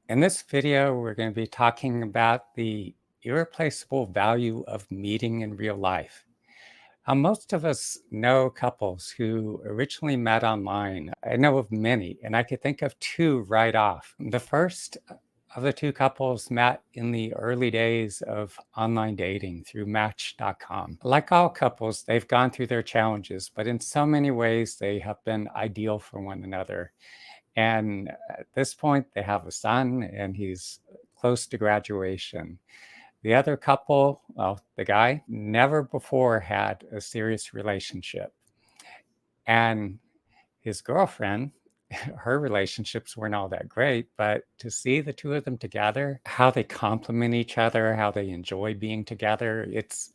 In this video, we're going to be talking about the irreplaceable value of meeting in real life. Most of us know couples who originally met online. I know of many, and I could think of two right off. The first of the two couples met in the early days of online dating through Match.com. Like all couples, they've gone through their challenges, but in so many ways, they have been ideal for one another. And at this point, they have a son, and he's close to graduation. The other couple, well, the guy never before had a serious relationship. And his girlfriend, her relationships weren't all that great, but to see the two of them together, how they complement each other, how they enjoy being together, it's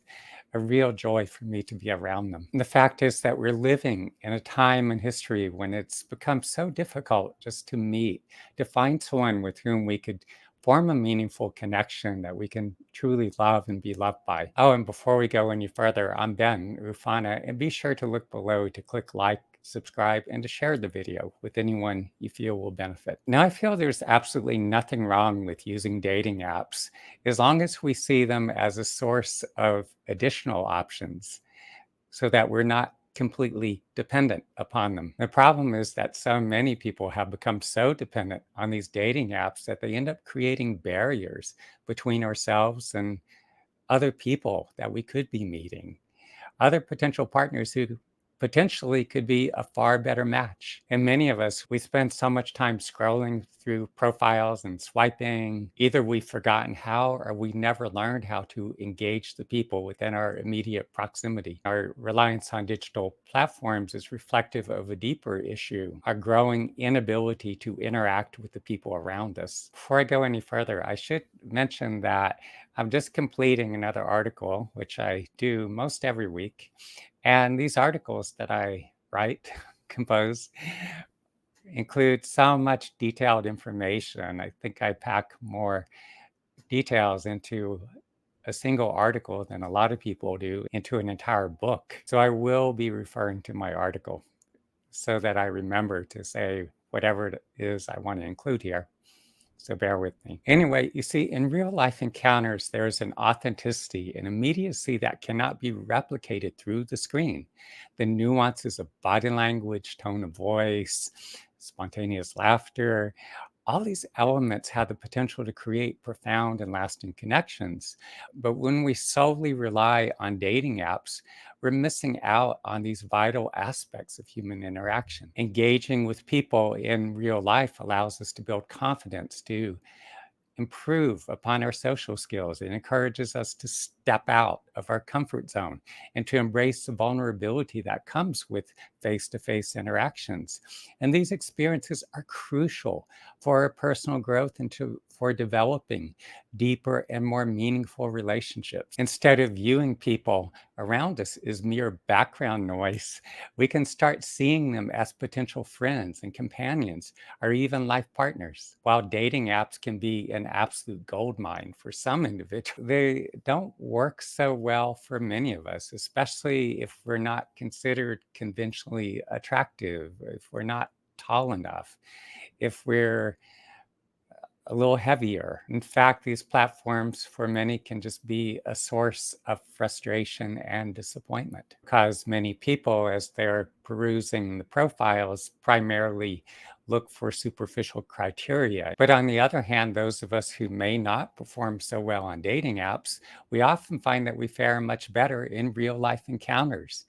a real joy for me to be around them. And the fact is that we're living in a time in history when it's become so difficult just to meet, to find someone with whom we could form a meaningful connection that we can truly love and be loved by. Oh, and before we go any further, I'm Ben Ufana, and be sure to look below to click like, subscribe, and to share the video with anyone you feel will benefit. Now, I feel there's absolutely nothing wrong with using dating apps as long as we see them as a source of additional options so that we're not completely dependent upon them. The problem is that so many people have become so dependent on these dating apps that they end up creating barriers between ourselves and other people that we could be meeting, other potential partners who potentially could be a far better match. And many of us, we spend so much time scrolling through profiles and swiping. Either we've forgotten how or we never learned how to engage the people within our immediate proximity. Our reliance on digital platforms is reflective of a deeper issue, our growing inability to interact with the people around us. Before I go any further, I should mention that I'm just completing another article, which I do most every week. And these articles that I write, compose, include so much detailed information. I think I pack more details into a single article than a lot of people do into an entire book. So I will be referring to my article so that I remember to say whatever it is I want to include here. So bear with me. Anyway, you see, in real life encounters, there's an authenticity and immediacy that cannot be replicated through the screen. The nuances of body language, tone of voice, spontaneous laughter, all these elements have the potential to create profound and lasting connections. But when we solely rely on dating apps, we're missing out on these vital aspects of human interaction. Engaging with people in real life allows us to build confidence, to improve upon our social skills. It encourages us to step out of our comfort zone and to embrace the vulnerability that comes with face to face interactions. And these experiences are crucial for our personal growth and for developing deeper and more meaningful relationships. Instead of viewing people around us as mere background noise, we can start seeing them as potential friends and companions or even life partners. While dating apps can be an absolute goldmine for some individuals, they don't work so well for many of us, especially if we're not considered conventionally attractive, if we're not tall enough, if we're a little heavier. In fact, these platforms for many can just be a source of frustration and disappointment because many people, as they're perusing the profiles, primarily look for superficial criteria. But on the other hand, those of us who may not perform so well on dating apps, we often find that we fare much better in real life encounters.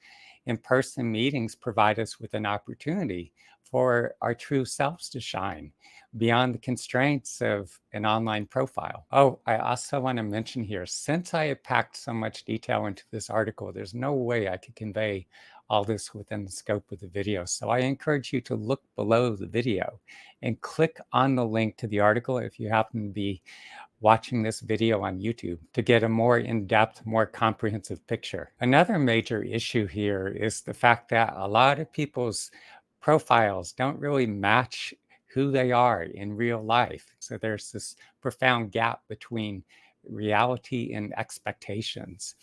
In-person meetings provide us with an opportunity for our true selves to shine beyond the constraints of an online profile. Oh, I also want to mention here, since I have packed so much detail into this article, there's no way I could convey all this within the scope of the video. So I encourage you to look below the video and click on the link to the article if you happen to be watching this video on YouTube to get a more in-depth, more comprehensive picture. Another major issue here is the fact that a lot of people's profiles don't really match who they are in real life. So there's this profound gap between reality and expectations.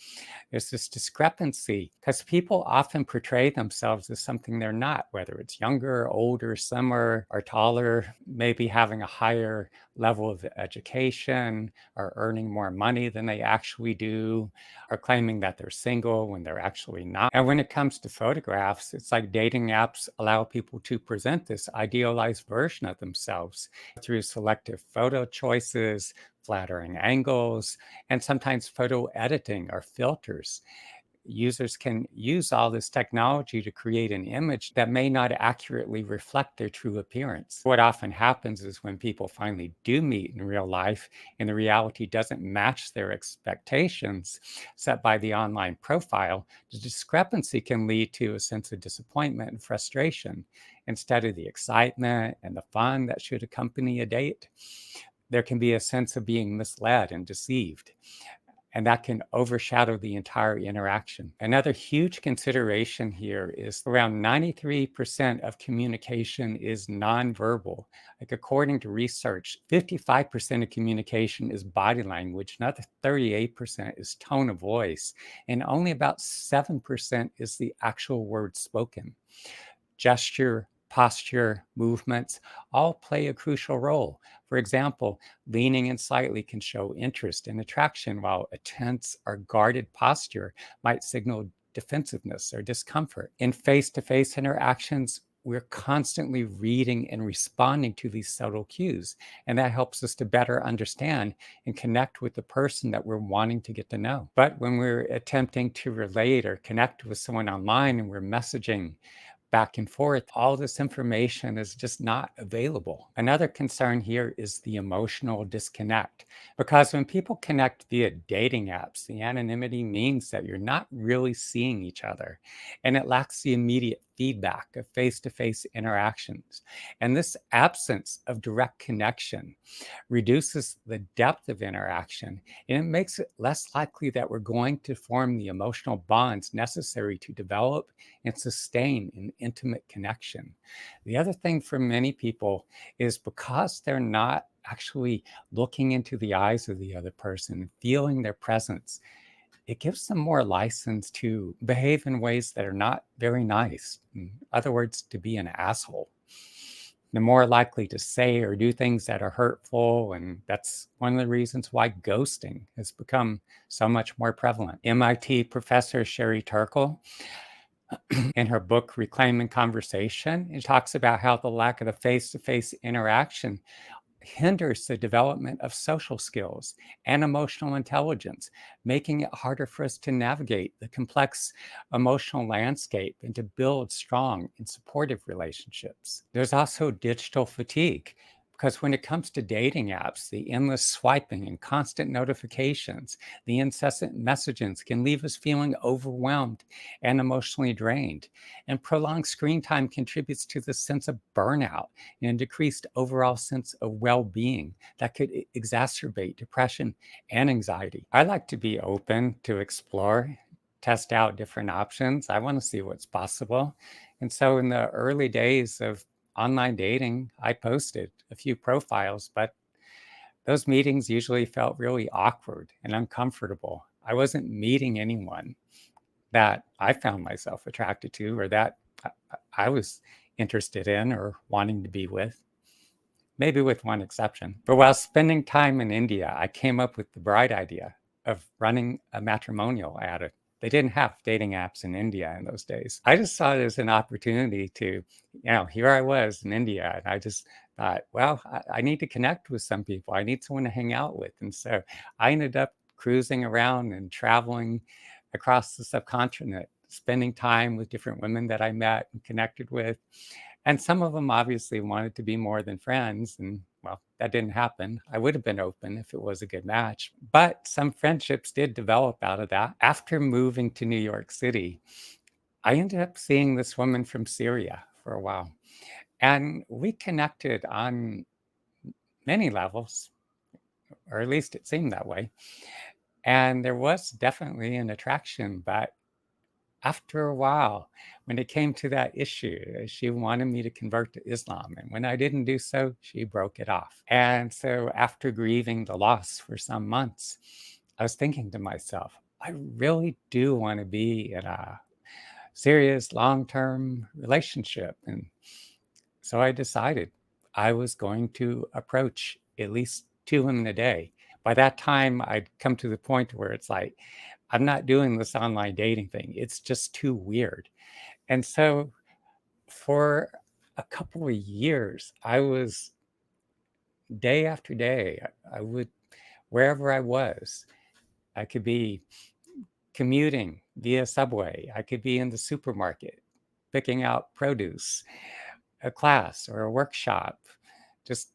There's this discrepancy because people often portray themselves as something they're not, whether it's younger, older, slimmer, or taller, maybe having a higher level of education or earning more money than they actually do, or claiming that they're single when they're actually not. And when it comes to photographs, it's like dating apps allow people to present this idealized version of themselves through selective photo choices, flattering angles, and sometimes photo editing or filters. Users can use all this technology to create an image that may not accurately reflect their true appearance. What often happens is when people finally do meet in real life and the reality doesn't match their expectations set by the online profile, the discrepancy can lead to a sense of disappointment and frustration. Instead of the excitement and the fun that should accompany a date, there can be a sense of being misled and deceived, and that can overshadow the entire interaction. Another huge consideration here is around 93% of communication is nonverbal. Like, according to research, 55% of communication is body language, another 38% is tone of voice, and only about 7% is the actual word spoken. Gesture, posture, movements all play a crucial role. For example, leaning in slightly can show interest and attraction, while a tense or guarded posture might signal defensiveness or discomfort. In face to face interactions, we're constantly reading and responding to these subtle cues, and that helps us to better understand and connect with the person that we're wanting to get to know. But when we're attempting to relate or connect with someone online and we're messaging back and forth, all this information is just not available. Another concern here is the emotional disconnect, because when people connect via dating apps, the anonymity means that you're not really seeing each other, and it lacks the immediate feedback of face to face interactions. And this absence of direct connection reduces the depth of interaction, and it makes it less likely that we're going to form the emotional bonds necessary to develop and sustain an intimate connection. The other thing for many people is because they're not actually looking into the eyes of the other person, feeling their presence, it gives them more license to behave in ways that are not very nice. In other words, to be an asshole. They're more likely to say or do things that are hurtful, and that's one of the reasons why ghosting has become so much more prevalent. MIT professor Sherry Turkle, in her book Reclaiming Conversation, it talks about how the lack of the face-to-face interaction hinders the development of social skills and emotional intelligence, making it harder for us to navigate the complex emotional landscape and to build strong and supportive relationships. There's also digital fatigue, because when it comes to dating apps, the endless swiping and constant notifications, the incessant messaging can leave us feeling overwhelmed and emotionally drained. And prolonged screen time contributes to the sense of burnout and decreased overall sense of well-being that could exacerbate depression and anxiety. I like to be open to explore, test out different options. I want to see what's possible. And so in the early days of online dating, I posted a few profiles, but those meetings usually felt really awkward and uncomfortable. I wasn't meeting anyone that I found myself attracted to, or that I was interested in or wanting to be with, maybe with one exception. But while spending time in India, I came up with the bright idea of running a matrimonial ad. They didn't have dating apps in India in those days. I just saw it as an opportunity to, here I was in India, and I just thought, well, I need to connect with some people. I need someone to hang out with. And so I ended up cruising around and traveling across the subcontinent, spending time with different women that I met and connected with. And some of them obviously wanted to be more than friends. And well, that didn't happen. I would have been open if it was a good match. But some friendships did develop out of that. After moving to New York City, I ended up seeing this woman from Syria for a while. And we connected on many levels, or at least it seemed that way. And there was definitely an attraction, but after a while, when it came to that issue, she wanted me to convert to Islam. And when I didn't do so, she broke it off. And so after grieving the loss for some months, I was thinking to myself, I really do want to be in a serious long term relationship. And so I decided I was going to approach at least two women a day. By that time, I'd come to the point where it's like, I'm not doing this online dating thing. It's just too weird. And so for a couple of years, I was day after day, I would, wherever I was, I could be commuting via subway, I could be in the supermarket picking out produce, a class or a workshop, just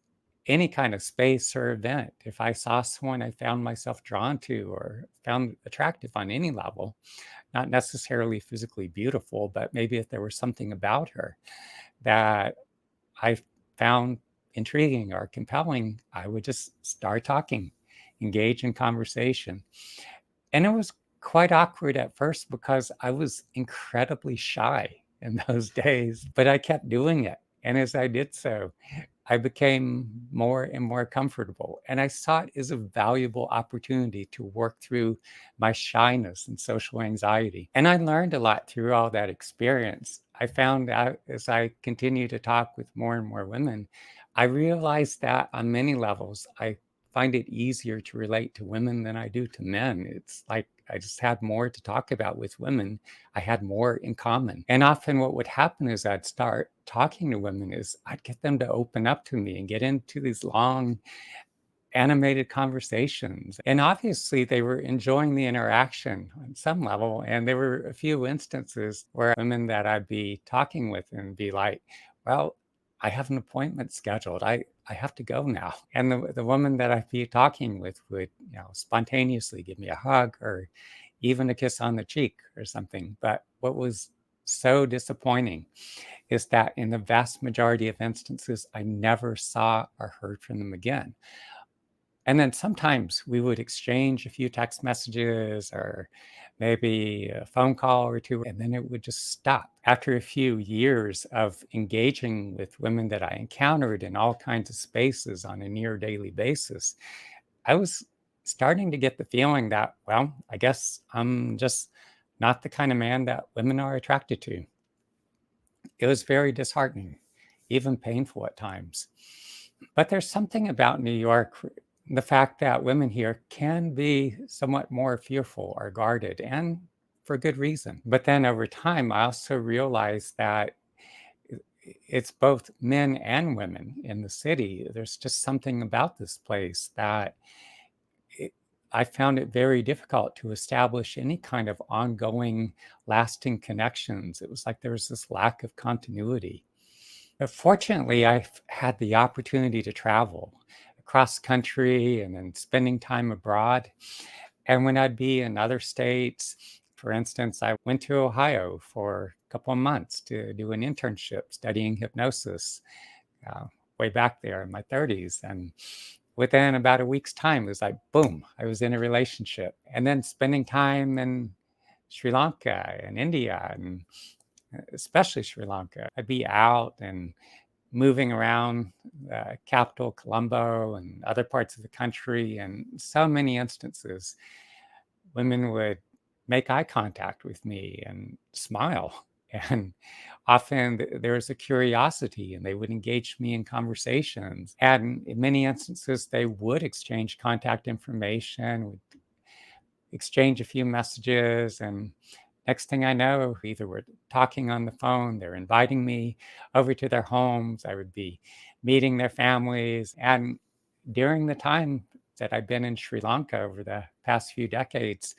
any kind of space or event. If I saw someone I found myself drawn to or found attractive on any level, not necessarily physically beautiful, but maybe if there was something about her that I found intriguing or compelling, I would just start talking, engage in conversation. And it was quite awkward at first because I was incredibly shy in those days, but I kept doing it. And as I did so, I became more and more comfortable. And I saw it as a valuable opportunity to work through my shyness and social anxiety. And I learned a lot through all that experience. I found out as I continued to talk with more and more women, I realized that on many levels, I find it easier to relate to women than I do to men. It's like I just had more to talk about with women. I had more in common. And often what would happen is I'd start talking to women is I'd get them to open up to me and get into these long animated conversations. And obviously they were enjoying the interaction on some level. And there were a few instances where women that I'd be talking with and be like, well, I have an appointment scheduled. I have to go now. And the woman that I'd be talking with would, spontaneously give me a hug or even a kiss on the cheek or something. But what was so disappointing is that in the vast majority of instances, I never saw or heard from them again. And then sometimes we would exchange a few text messages or maybe a phone call or two, and then it would just stop. After a few years of engaging with women that I encountered in all kinds of spaces on a near daily basis, I was starting to get the feeling that, well, I guess I'm just not the kind of man that women are attracted to. It was very disheartening, even painful at times. But there's something about New York, the fact that women here can be somewhat more fearful or guarded, and for good reason. But then over time, I also realized that it's both men and women in the city. There's just something about this place that it, I found it very difficult to establish any kind of ongoing, lasting connections. It was like there was this lack of continuity. But fortunately, I've had the opportunity to travel across country and then spending time abroad. And when I'd be in other states, for instance, I went to Ohio for a couple of months to do an internship studying hypnosis uh, way back there in my 30s. And within about a week's time, it was like, boom, I was in a relationship. And then spending time in Sri Lanka and India, and especially Sri Lanka, I'd be out and moving around capital Colombo and other parts of the country. And so many instances, women would make eye contact with me and smile. And often there was a curiosity and they would engage me in conversations. And in many instances, they would exchange contact information, would exchange a few messages. And next thing I know, either we're talking on the phone, they're inviting me over to their homes, I would be meeting their families. And during the time that I've been in Sri Lanka over the past few decades,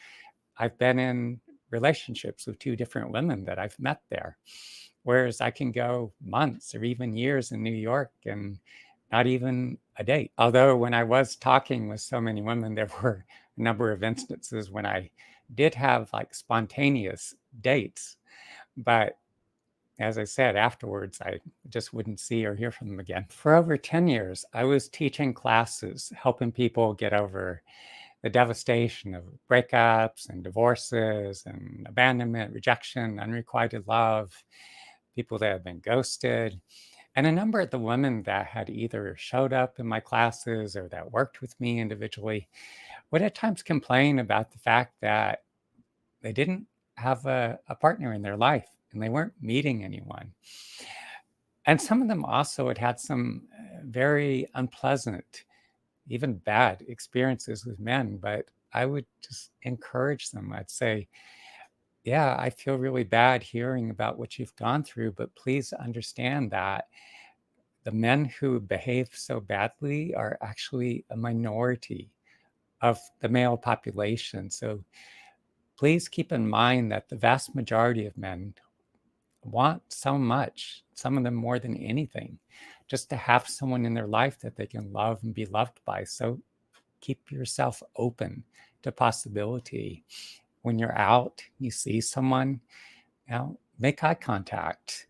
I've been in relationships with two different women that I've met there. Whereas I can go months or even years in New York and not even a date. Although when I was talking with so many women, there were a number of instances when I did have like spontaneous dates. But as I said, afterwards, I just wouldn't see or hear from them again. For over 10 years, I was teaching classes, helping people get over the devastation of breakups and divorces and abandonment, rejection, unrequited love, people that have been ghosted. And a number of the women that had either showed up in my classes or that worked with me individually would at times complain about the fact that they didn't have a partner in their life and they weren't meeting anyone. And some of them also had some very unpleasant, even bad experiences with men. But I would just encourage them. I'd say, yeah, I feel really bad hearing about what you've gone through, but please understand that the men who behave so badly are actually a minority of the male population. So please keep in mind that the vast majority of men want so much, some of them more than anything, just to have someone in their life that they can love and be loved by. So keep yourself open to possibility. When you're out, you see someone, make eye contact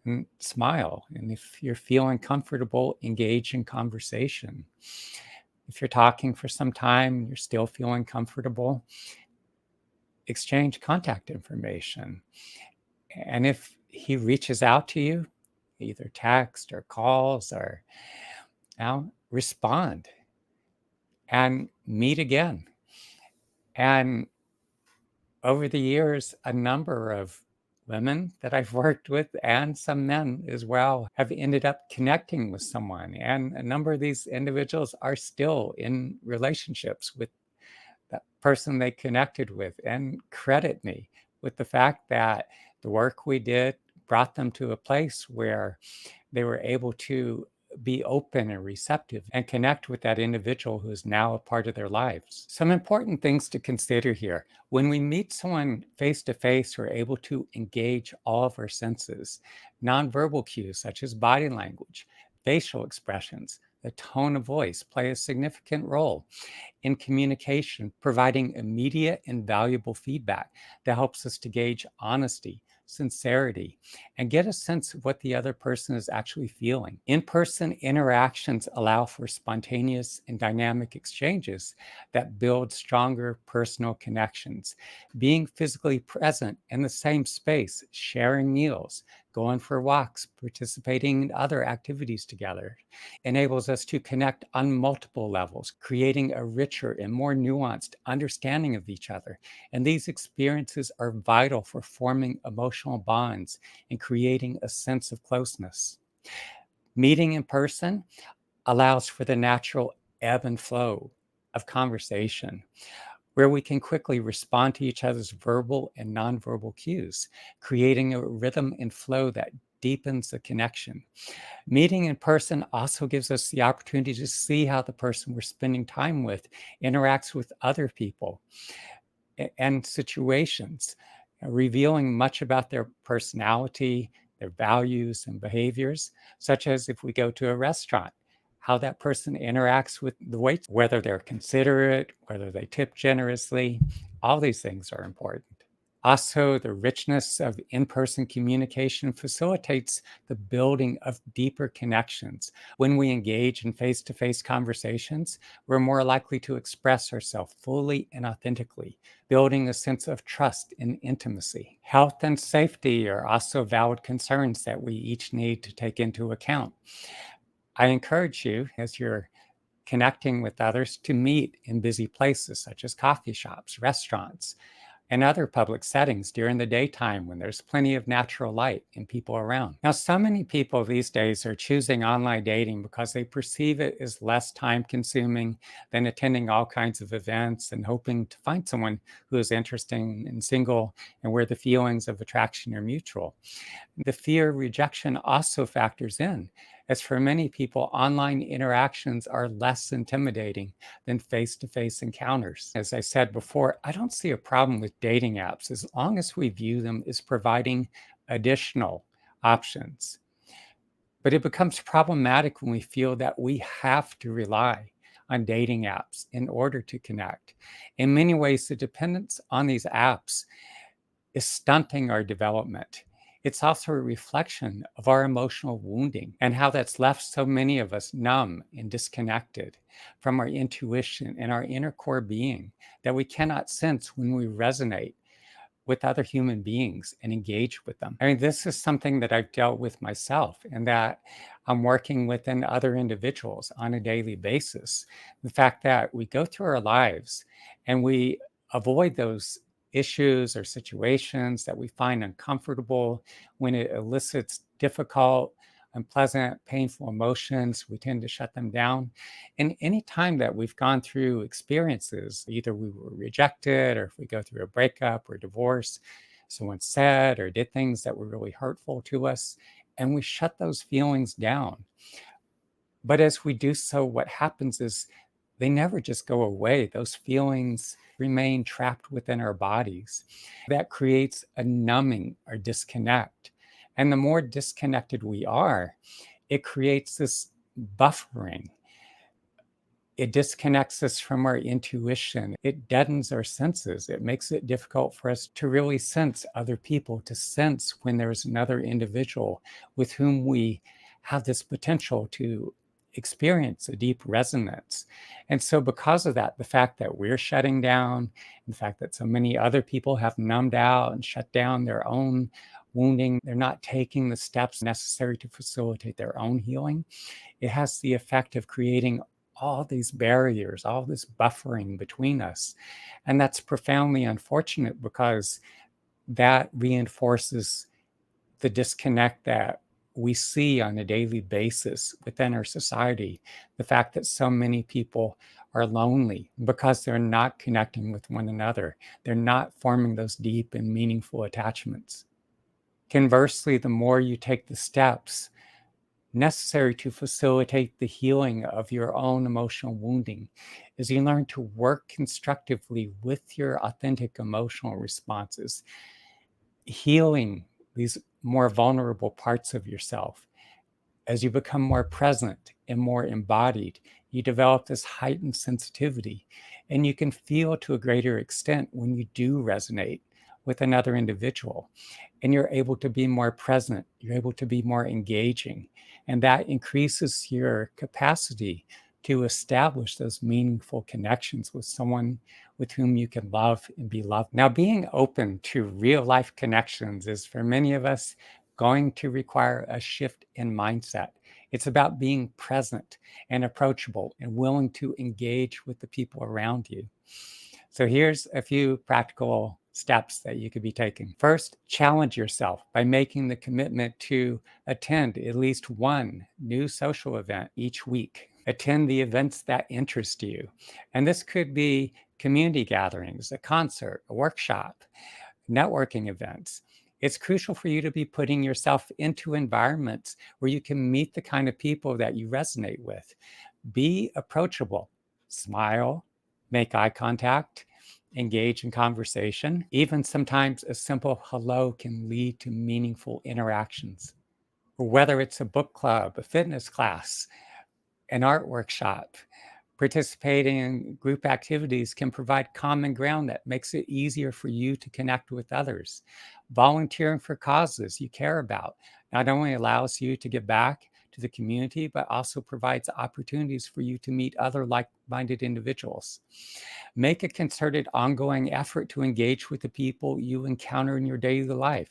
and smile. And if you're feeling comfortable, engage in conversation. If you're talking for some time, you're still feeling comfortable, exchange contact information. And if he reaches out to you, either text or calls or respond and meet again. And over the years, a number of women that I've worked with and some men as well have ended up connecting with someone. And a number of these individuals are still in relationships with that person they connected with and credit me with the fact that the work we did brought them to a place where they were able to be open and receptive and connect with that individual who is now a part of their lives. Some important things to consider here. When we meet someone face to face, we're able to engage all of our senses. Nonverbal cues such as body language, facial expressions, the tone of voice play a significant role in communication, providing immediate and valuable feedback that helps us to gauge honesty, sincerity, and get a sense of what the other person is actually feeling. In person interactions allow for spontaneous and dynamic exchanges that build stronger personal connections. Being physically present in the same space, sharing meals, going for walks, participating in other activities together, enables us to connect on multiple levels, creating a richer and more nuanced understanding of each other. And these experiences are vital for forming emotional bonds and creating a sense of closeness. Meeting in person allows for the natural ebb and flow of conversation, where we can quickly respond to each other's verbal and nonverbal cues, creating a rhythm and flow that deepens the connection. Meeting in person also gives us the opportunity to see how the person we're spending time with interacts with other people and situations, revealing much about their personality, their values, and behaviors, such as if we go to a restaurant, how that person interacts with the waits, whether they're considerate, whether they tip generously. All these things are important. Also, the richness of in person communication facilitates the building of deeper connections. When we engage in face to face conversations, we're more likely to express ourselves fully and authentically, building a sense of trust and intimacy. Health and safety are also valid concerns that we each need to take into account. I encourage you, as you're connecting with others, to meet in busy places such as coffee shops, restaurants, and other public settings during the daytime when there's plenty of natural light and people around. Now, so many people these days are choosing online dating because they perceive it as less time consuming than attending all kinds of events and hoping to find someone who is interesting and single and where the feelings of attraction are mutual. The fear of rejection also factors in, as for many people, online interactions are less intimidating than face to face encounters. As I said before, I don't see a problem with dating apps as long as we view them as providing additional options. But it becomes problematic when we feel that we have to rely on dating apps in order to connect. In many ways, the dependence on these apps is stunting our development. It's also a reflection of our emotional wounding and how that's left so many of us numb and disconnected from our intuition and our inner core being that we cannot sense when we resonate with other human beings and engage with them. I mean, this is something that I've dealt with myself and that I'm working within other individuals on a daily basis. The fact that we go through our lives and we avoid those issues or situations that we find uncomfortable when it elicits difficult, unpleasant, painful emotions, we tend to shut them down. And any time that we've gone through experiences, either we were rejected or if we go through a breakup or divorce, someone said or did things that were really hurtful to us, and we shut those feelings down. But as we do so, what happens is they never just go away. Those feelings remain trapped within our bodies. That creates a numbing or disconnect. And the more disconnected we are, it creates this buffering. It disconnects us from our intuition. It deadens our senses. It makes it difficult for us to really sense other people, to sense when there's another individual with whom we have this potential to experience a deep resonance. And so, because of that, the fact that we're shutting down, the fact that so many other people have numbed out and shut down their own wounding, they're not taking the steps necessary to facilitate their own healing, it has the effect of creating all these barriers, all this buffering between us. And that's profoundly unfortunate because that reinforces the disconnect that we see on a daily basis within our society. The fact that so many people are lonely because they're not connecting with one another, they're not forming those deep and meaningful attachments. Conversely, the more you take the steps necessary to facilitate the healing of your own emotional wounding is you learn to work constructively with your authentic emotional responses, healing these more vulnerable parts of yourself. As you become more present and more embodied, you develop this heightened sensitivity, and you can feel to a greater extent when you do resonate with another individual. And you're able to be more present, you're able to be more engaging, and that increases your capacity to establish those meaningful connections with someone with whom you can love and be loved. Now, being open to real life connections is for many of us going to require a shift in mindset. It's about being present and approachable and willing to engage with the people around you. So here's a few practical steps that you could be taking. First, challenge yourself by making the commitment to attend at least one new social event each week. Attend the events that interest you. And this could be community gatherings, a concert, a workshop, networking events. It's crucial for you to be putting yourself into environments where you can meet the kind of people that you resonate with. Be approachable, smile, make eye contact, engage in conversation. Even sometimes a simple hello can lead to meaningful interactions. Whether it's a book club, a fitness class, an art workshop, participating in group activities can provide common ground that makes it easier for you to connect with others. Volunteering for causes you care about not only allows you to give back to the community, but also provides opportunities for you to meet other like minded individuals. Make a concerted, ongoing effort to engage with the people you encounter in your daily life.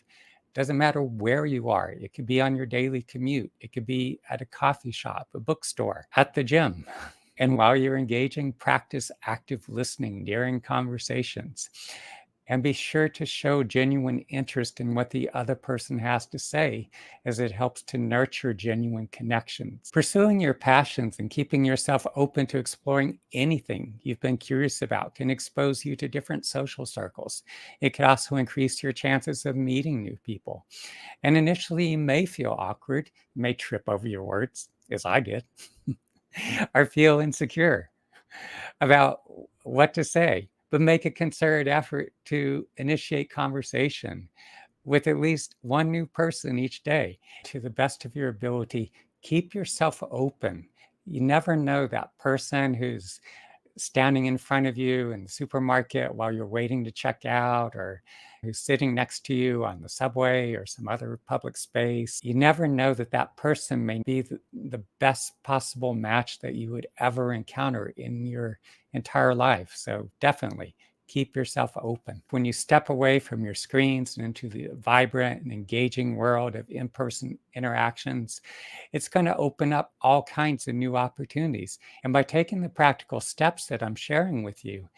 Doesn't matter where you are. It could be on your daily commute. It could be at a coffee shop, a bookstore, at the gym. And while you're engaging, practice active listening during conversations. And be sure to show genuine interest in what the other person has to say, as it helps to nurture genuine connections. Pursuing your passions and keeping yourself open to exploring anything you've been curious about can expose you to different social circles. It could also increase your chances of meeting new people. And initially, you may feel awkward, you may trip over your words, as I did, or feel insecure about what to say, but make a concerted effort to initiate conversation with at least one new person each day. To the best of your ability, keep yourself open. You never know that person who's standing in front of you in the supermarket while you're waiting to check out, or who's sitting next to you on the subway or some other public space. You never know that that person may be the best possible match that you would ever encounter in your entire life. So definitely keep yourself open. When you step away from your screens and into the vibrant and engaging world of in person interactions, it's going to open up all kinds of new opportunities. And by taking the practical steps that I'm sharing with you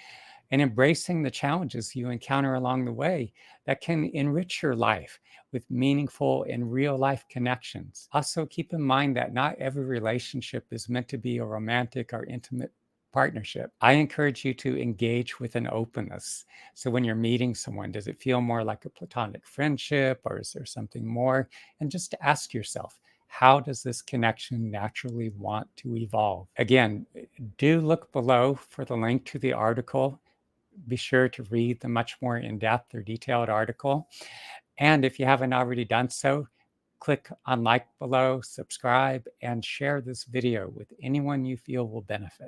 and embracing the challenges you encounter along the way, that can enrich your life with meaningful and real life connections. Also, keep in mind that not every relationship is meant to be a romantic or intimate partnership. I encourage you to engage with an openness. So, when you're meeting someone, does it feel more like a platonic friendship, or is there something more? And just ask yourself, how does this connection naturally want to evolve? Again, do look below for the link to the article. Be sure to read the much more in-depth or detailed article. And if you haven't already done so, click on like below, subscribe, and share this video with anyone you feel will benefit.